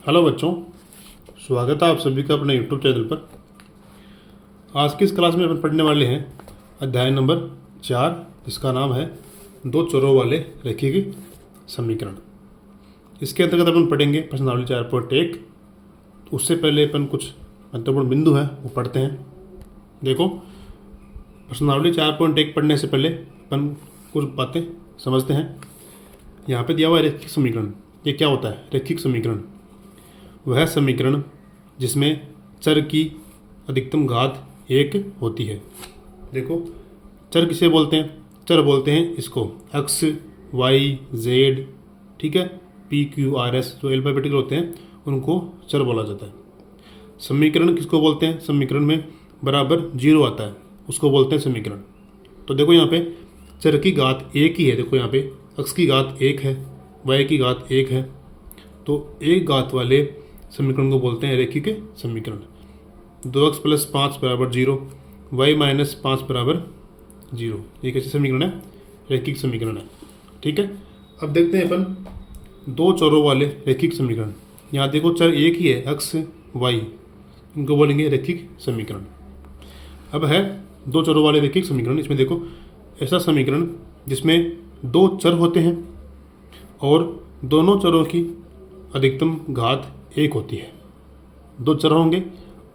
Hello बच्चों, स्वागत है आप सभी का अपने यूट्यूब चैनल पर। आज की इस क्लास में अपन पढ़ने वाले हैं अध्याय नंबर 4, जिसका नाम है दो चरों वाले रेखीय समीकरण। इसके अंतर्गत अपन पढ़ेंगे प्रश्नावली 4.1। उससे पहले अपन कुछ महत्वपूर्ण बिंदु हैं वो पढ़ते हैं। देखो, प्रश्नावली 4.1 पढ़ने से पहले अपन कुछ बातें समझते हैं। यहाँ पे दिया हुआ है रेखिक समीकरण। ये क्या होता है? रेखिक समीकरण वह समीकरण जिसमें चर की अधिकतम घात 1 होती है। देखो, चर किसे बोलते हैं? चर बोलते हैं इसको x, y, z, ठीक है, p, q, r, s जो एल्फाबेटिकल होते हैं उनको चर बोला जाता है। समीकरण किसको बोलते हैं? समीकरण में बराबर 0 आता है उसको बोलते हैं समीकरण। तो देखो, यहाँ पे चर की घात 1 ही है। देखो, यहाँ पे x की घात 1 है, y की घात 1 है, तो एक घात वाले समीकरण को बोलते हैं रेखिक समीकरण। 2x + 5 = 0, y - 5 = 0। ये कैसे समीकरण है? रेखिक समीकरण है। ठीक है, अब देखते हैं अपन दो चरों वाले रेखिक समीकरण। यहाँ देखो, चर एक ही है x, y, इनको बोलेंगे रेखिक समीकरण। अब है दो चरों वाले रेखिक समीकरण। इसमें देखो, ऐसा समीकरण जिसमें दो चर होते हैं और दोनों चरों की अधिकतम घात 1 होती है। दो चर होंगे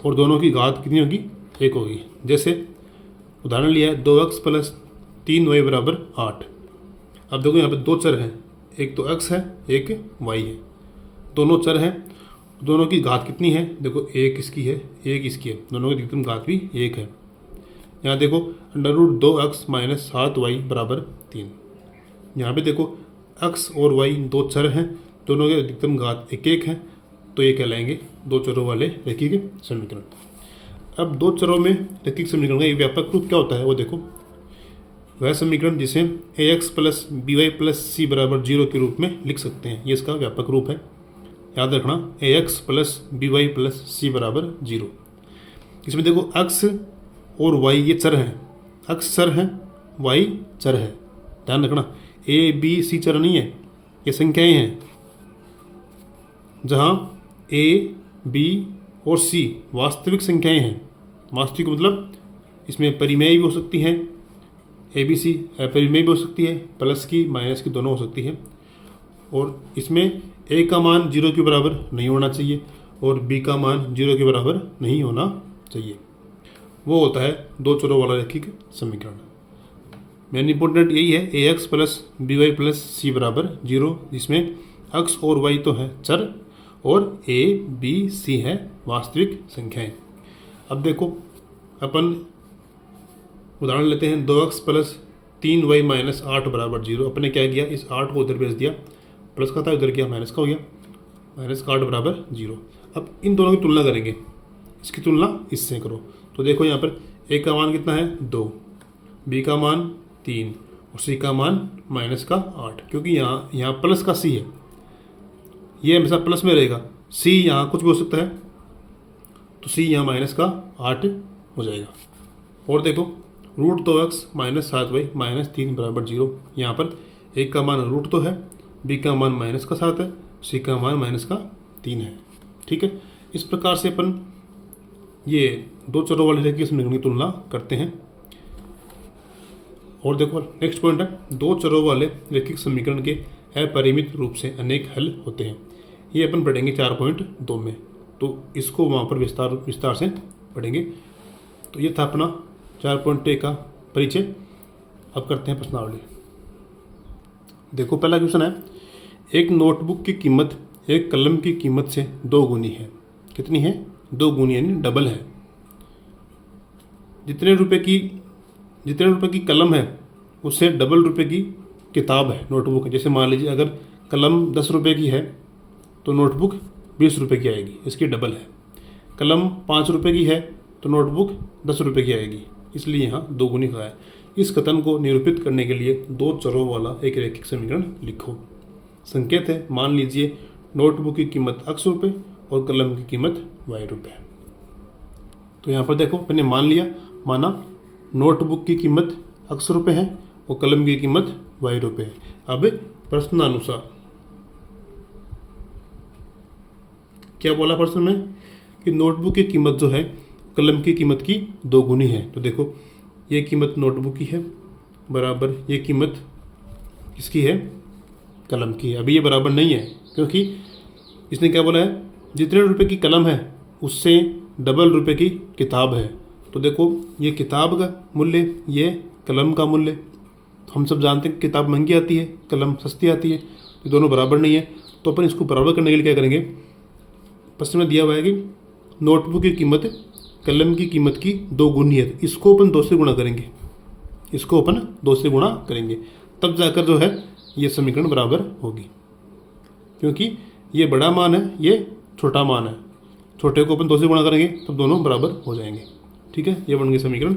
और दोनों की घात कितनी होगी? 1 होगी। जैसे उदाहरण लिया है 2x + 3y = 8। अब देखो, यहाँ पे दो चर हैं, एक तो x है, एक y है। दोनों चर हैं, दोनों की घात कितनी है? देखो, एक इसकी है, एक इसकी है, दोनों की अधिकतम घात भी 1 है। यहाँ देखो, √2x - 7y = 3। यहाँ पे देखो, x और y दो चर हैं, दोनों की अधिकतम घात 1 है, तो ये कहलाएंगे दो चरों वाले रेखिक समीकरण। अब दो चरों में रेखिक समीकरण का एक व्यापक रूप क्या होता है वो देखो। वह समीकरण जिसे ax + by + c = 0 के रूप में लिख सकते हैं, ये इसका व्यापक रूप है। याद रखना, ax + by + c = 0। इसमें देखो, x और y ये चर हैं। x चर है, y चर है। ध्यान रखना, a, b, c चर नहीं है, ये संख्याएं हैं। जहाँ a, b और c वास्तविक संख्याएं हैं। वास्तविक मतलब इसमें परिमेय भी हो सकती हैं, a, b, c अपरिमेय भी हो सकती है, प्लस की माइनस की दोनों हो सकती है। और इसमें a का मान 0 के बराबर नहीं होना चाहिए और b का मान 0 के बराबर नहीं होना चाहिए। वो होता है दो चरों वाला रेखिक समीकरण। मेन इंपॉर्टेंट यही है, ax + by + c = 0, जिसमें x और y तो है चर और a, b, c है वास्तविक संख्याएं। अब देखो, अपन उदाहरण लेते हैं 2x + 3y - 8 = 0। अपने क्या किया? इस 8 को उधर भेज दिया, प्लस का था उधर किया, माइनस का हो गया, -8 = 0। अब इन दोनों की तुलना करेंगे, इसकी तुलना इससे करो। तो देखो, यहाँ पर a का मान कितना है? 2, b का मान 3 और c का मान -8। क्योंकि यहाँ प्लस का c है, ये हमेशा प्लस में रहेगा। c यहाँ कुछ भी हो सकता है, तो c यहाँ -8 हो जाएगा। और देखो, √2x - 7y - 3 = 0। यहाँ पर एक का मान रूट तो है, b का मान -7 है, c का मान -3 है। ठीक है, इस प्रकार से अपन ये दो चरों वाले रेखिक समीकरण की तुलना करते हैं। और देखो, नेक्स्ट पॉइंट है, दो चरों वाले रेखिक समीकरण के अपरिमित रूप से अनेक हल होते हैं। ये अपन पढ़ेंगे 4.2 में, तो इसको वहाँ पर विस्तार से पढ़ेंगे। तो ये था अपना 4.1 का परिचय। अब करते हैं प्रश्नावली। देखो, पहला क्वेश्चन है, एक नोटबुक की कीमत एक कलम की कीमत से 2 गुनी है। कितनी है? 2 गुनी, यानी डबल है। जितने रुपए की कलम है उससे डबल रुपए की किताब है, नोटबुक है। जैसे मान लीजिए, अगर कलम 10 रुपये की है तो नोटबुक 20 रुपये की आएगी, इसकी डबल है। कलम 5 रुपये की है तो नोटबुक 10 रुपये की आएगी, इसलिए यहाँ 2 गुनी का है। इस कथन को निरूपित करने के लिए दो चरों वाला एक रेखिक समीकरण लिखो। संकेत है, मान लीजिए नोटबुक की कीमत x रुपये और कलम की कीमत y रुपये। तो यहाँ पर देखो, मैंने मान लिया, माना नोटबुक की कीमत x रुपये है और कलम की कीमत y रुपये है। अब प्रश्नानुसार क्या बोला प्रश्न में कि नोटबुक की कीमत जो है कलम की कीमत की 2 गुनी है। तो देखो ये कीमत नोटबुक की है बराबर ये कीमत किसकी है, कलम की है। अभी ये बराबर नहीं है क्योंकि इसने क्या बोला है, जितने रुपए की कलम है उससे डबल रुपए की किताब है। तो देखो ये किताब का मूल्य, ये कलम का मूल्य। तो हम सब जानते हैं किताब महंगी आती है, कलम सस्ती आती है, ये दोनों बराबर नहीं है। तो अपन इसको बराबर करने के लिए क्या करेंगे, प्रश्न में दिया हुआ है कि नोटबुक की कीमत कलम की कीमत की 2 गुनी है। इसको अपन 2 से गुणा करेंगे, इसको अपन 2 से गुणा करेंगे, तब जाकर जो है ये समीकरण बराबर होगी। क्योंकि ये बड़ा मान है, ये छोटा मान है, छोटे को अपन 2 से गुणा करेंगे तब दोनों बराबर हो जाएंगे। ठीक है, ये बन गए समीकरण।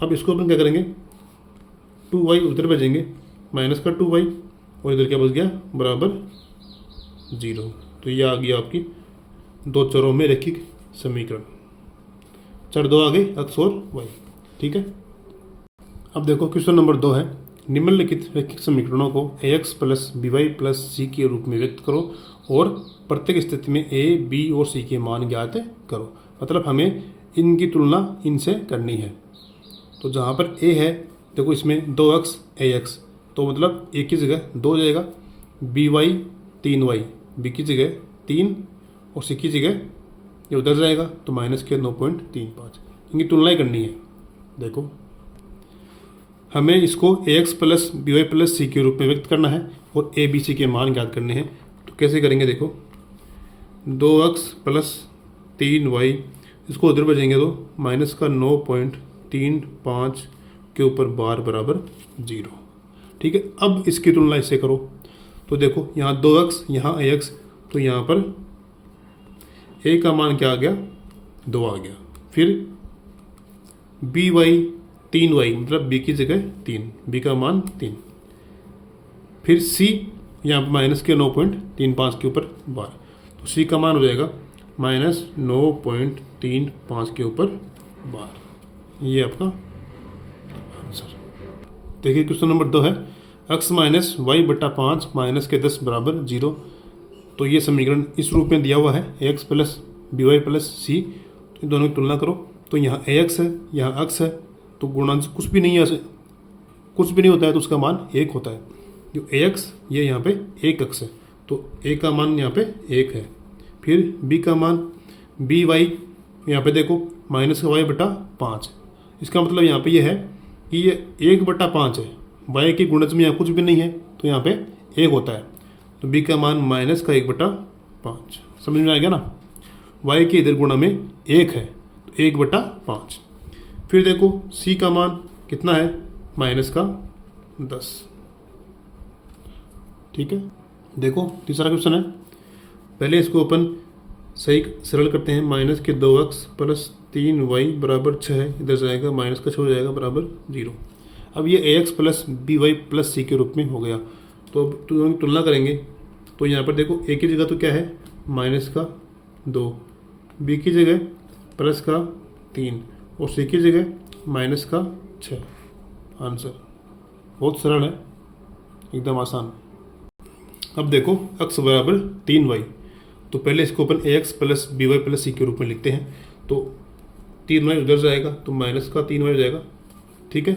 अब इसको अपन क्या करेंगे, 2y उधर भेजेंगे माइनस का 2y और इधर क्या बच गया बराबर 0। तो ये आ गया आपकी 2 चरों में रैखिक समीकरण। चर 2 आ गए x और y। ठीक है, अब देखो क्वेश्चन नंबर 2 है, निम्नलिखित रैखिक समीकरणों को ax plus by plus c के रूप में व्यक्त करो और प्रत्येक स्थिति में a, b और c के मान ज्ञात करो। मतलब हमें इनकी तुलना इनसे करनी है। तो जहाँ पर a है देखो इसमें 2x ax, तो मतलब a की जगह 2 हो जाएगा, by 3y, b की जगह 3 और c की जगह ये उधर जाएगा तो माइनस के 9.35, इनकी तुलना ही करनी है। देखो हमें इसको ax plus by plus c के रूप में व्यक्त करना है और a b c के मान ज्ञात करने हैं। तो कैसे करेंगे, देखो 2x प्लस 3y, इसको उधर भेजेंगे तो माइनस का 9.35 के ऊपर बार बराबर 0। ठीक है, अब इसकी तुलना इससे करो तो देखो यहाँ 2x यहाँ ax, तो यहाँ पर a का मान क्या आ गया 2 आ गया, फिर by 3y मतलब b की जगह 3, b का मान 3, फिर c यहाँ पर माइनस के 9.35 के ऊपर बार, तो c का मान हो जाएगा माइनस 9.35 के ऊपर बार। ये आपका आंसर। देखिए क्वेश्चन नंबर 2 है, x माइनस वाई बटा 5 माइनस के 10 बराबर 0। तो ये समीकरण इस रूप में दिया हुआ है, ax plus by plus c, तो इन दोनों की तुलना करो। तो यहाँ ax है यहाँ x है, तो गुणांश कुछ भी नहीं है, कुछ भी नहीं होता है तो उसका मान 1 होता है। जो ax ये यहाँ पे 1x है, तो a का मान यहाँ पे 1 है। फिर b का मान by यहाँ पे देखो माइनस का y बटा 5, इसका मतलब यहाँ पे ये है कि ये 1 बटा 5 है, y के गुणज में यहाँ कुछ भी नहीं है तो यहाँ पे 1 होता है, तो b का मान माइनस का 1 बटा 5। समझ में आएगा ना, y के इधर गुणा में 1 है तो 1 बटा 5। फिर देखो c का मान कितना है, माइनस का 10। ठीक है, देखो तीसरा क्वेश्चन है, पहले इसको अपन सही सरल करते हैं। माइनस के 2x प्लस 3y बराबर 6 है, इधर जाएगा माइनस का 6 हो जाएगा बराबर 0। अब ये ax plus by plus c के रूप में हो गया। तो अब दोनों की तुलना करेंगे तो यहाँ पर देखो a की जगह तो क्या है माइनस का 2, b की जगह प्लस का 3 और c की जगह माइनस का 6। आंसर बहुत सरल है, एकदम आसान। अब देखो x बराबर 3y, तो पहले इसको अपन ax plus by plus c के रूप में लिखते हैं। तो 3y उधर जाएगा तो माइनस का 3y हो जाएगा। ठीक है,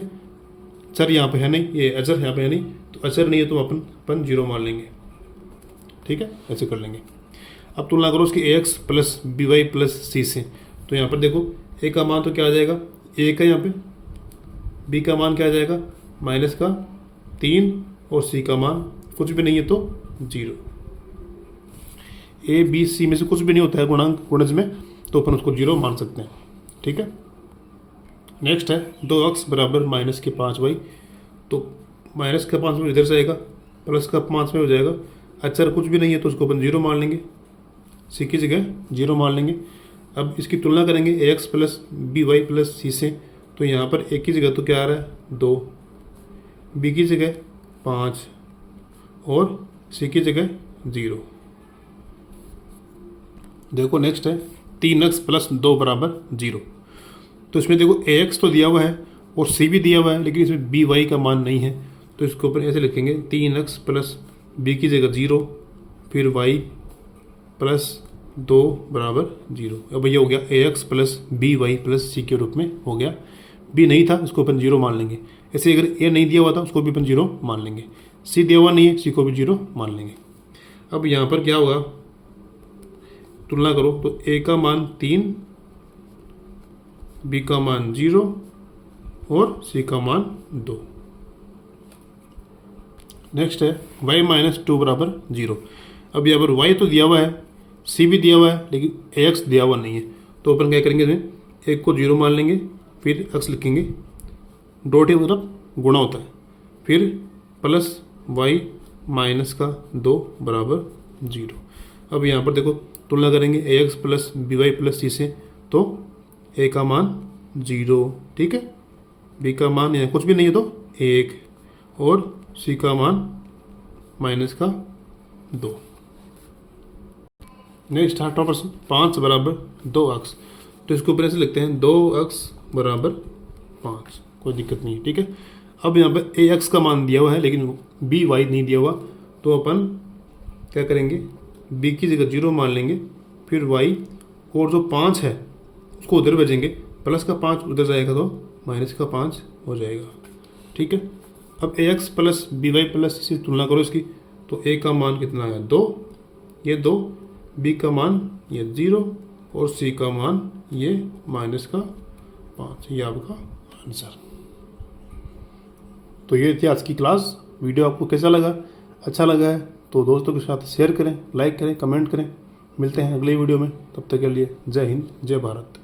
चर यहाँ पे है नहीं, ये अचर यहाँ पे है नहीं, तो अचर नहीं है तो अपन 0 मान लेंगे। ठीक है, ऐसे कर लेंगे। अब तुलना करो उसकी ax plus by plus c से, तो यहाँ पर देखो a का मान तो क्या आ जाएगा 1 है, यहाँ पे b का मान क्या आ जाएगा माइनस का 3 और c का मान कुछ भी नहीं है तो 0। a b c में से कुछ भी नहीं होता है गुणांक गुणज में, तो अपन उसको 0 मान सकते हैं। ठीक है, नेक्स्ट है 2x बराबर माइनस के 5y, तो माइनस का 5 में इधर जाएगा प्लस का 5 में हो जाएगा, अचर कुछ भी नहीं है तो उसको अपन 0 मान लेंगे, c की जगह 0 मान लेंगे। अब इसकी तुलना करेंगे ax plus by plus c से, तो यहाँ पर a की जगह तो क्या आ रहा है 2, b की जगह 5 और c की जगह 0। देखो नेक्स्ट है 3x प्लस 2 बराबर 0। तो इसमें देखो ax तो दिया हुआ है और c भी दिया हुआ है, लेकिन इसमें by का मान नहीं है, तो इसको ऊपर ऐसे लिखेंगे 3x प्लस b की जगह 0, फिर y प्लस 2 बराबर 0। अब ये हो गया a x plus b y plus c के रूप में हो गया। बी नहीं था, इसको अपन 0 मान लेंगे। ऐसे अगर ए नहीं दिया हुआ था उसको भी अपन 0 मान लेंगे। सी दिया हुआ नहीं है, सी को भी 0 मान लेंगे। अब यहाँ पर क्या होगा, तुलना करो तो ए का मान 3, बी का मान 0 और सी का मान 2। नेक्स्ट है y माइनस 2 बराबर 0। अब यहाँ पर y तो दिया हुआ है, c भी दिया हुआ है, लेकिन ax दिया हुआ नहीं है। तो अपन क्या करेंगे, इसमें एक को 0 मान लेंगे, फिर x लिखेंगे, डॉट ही मतलब गुणा होता है, फिर प्लस y माइनस का 2 बराबर 0। अब यहाँ पर देखो तुलना करेंगे ax plus b y plus c से, तो a का मान 0, ठीक है, b का मान यहाँ कुछ भी नहीं है तो 1 और c का मान माइनस का 2। नेक्स्ट है प्रश्न 5 बराबर 2x। तो इसको ऊपर ऐसे लिखते हैं 2x बराबर 5, कोई दिक्कत नहीं है, ठीक है। अब यहाँ पर ax का मान दिया हुआ है लेकिन b y नहीं दिया हुआ, तो अपन क्या करेंगे, b की जगह 0 मान लेंगे, फिर y और जो 5 है उसको उधर भेजेंगे, प्लस का 5 उधर जाएगा तो माइनस का 5 हो जाएगा, ठीक है। अब ax plus b y plus c तुलना करो इसकी, तो a का मान कितना है 2, ये 2, b का मान ये 0 और c का मान ये माइनस का 5, ये आपका आंसर। तो ये थी आज की क्लास। वीडियो आपको कैसा लगा, अच्छा लगा है तो दोस्तों के साथ शेयर करें, लाइक करें, कमेंट करें। मिलते हैं अगले वीडियो में, तब तक के लिए जय हिंद, जय भारत।